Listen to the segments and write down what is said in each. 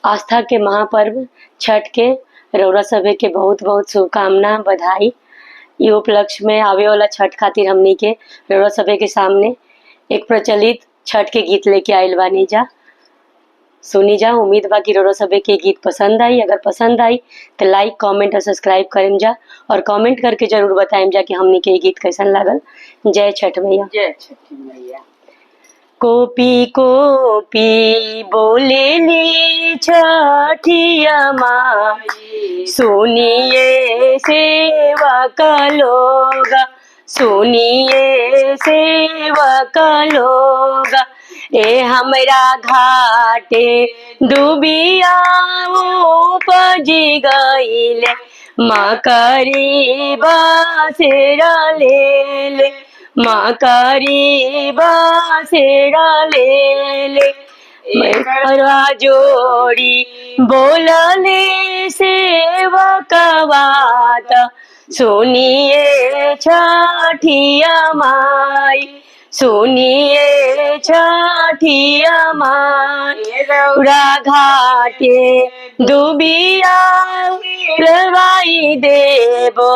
आस्था के महापर्व छठ के रउरा सभे के बहुत बहुत शुभकामना बधाई। ये उपलक्ष्य में आवे वाला छठ खातिर हमनी के रउरा सभे के सामने एक प्रचलित छठ के गीत लेके आइल बानी जा। सुनी जा। उम्मीद बा कि रउरा सभे के गीत पसंद आई। अगर पसंद आई तो लाइक कमेंट और सब्सक्राइब करें जा और कमेंट करके जरूर बताएं जा कि हमनी के ये गीत कैसन लागल। जय छठ मैया। जय छठ मैया। कोपी कोपी बोलेली छठिया माई, सुनिए सेवक लोग, सुनिए सेवक लोग। ए हमरा घाटे डूबिया उपजी गईले, मकरी बासेरा लेले, मकरी बासेरा लेले। करवा जोड़ी बोलले सेवक बात, सुनिए छठिया माई, सुनिए छठिया माई। रउरा घाटे डूबिया रवाई देबो,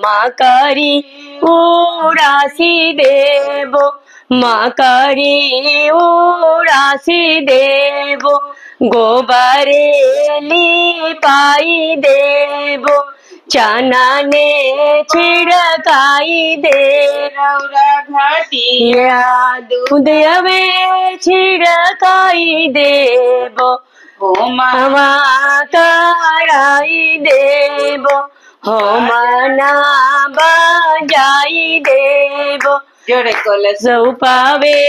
मकरी उड़ासी देबो, मकरी उड़ासी देबो। गोबरेली पाई देबो, चना ने छिड़काई दे। रउरा घाटिया दूध अबे छिड़काई देबो, होमा कराई देबो, होमना बजाई देबो। जोड़े कलश पावे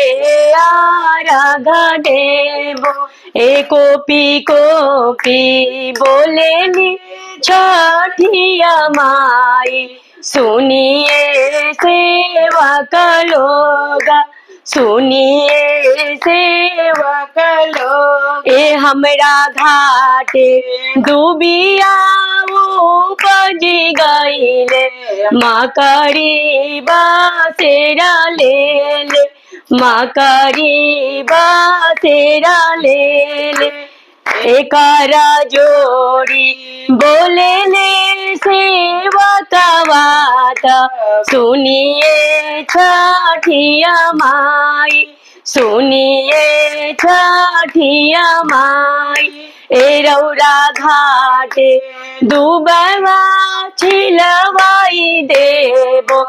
आरागा देबो। ए कोपी कोपी बोलेली छठिया माई, सुनिए सेवक लोग, सुनिए सेवक लोग। ए हमरा घाटे डूबिया उपजी गईले, मकरी बासेरा लेले, मकरी बासेरा लेले। एकरा जोड़ी बोलेले सेवक बात, सुनिए छठिया माई, सुनिए छठिया माई। ए रउरा घाटे दुबवा छिलवाई देबो,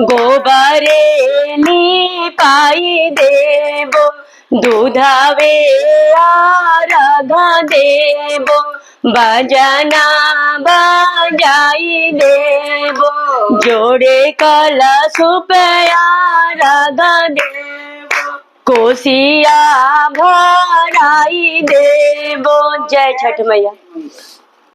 गोबरेली पाई देबो, दूधवे आरागा देबो, बजना बजाई देबो। जोड़े कलश पे आरागा देबो, कोसिया भराई देबो। जय छठ मैया।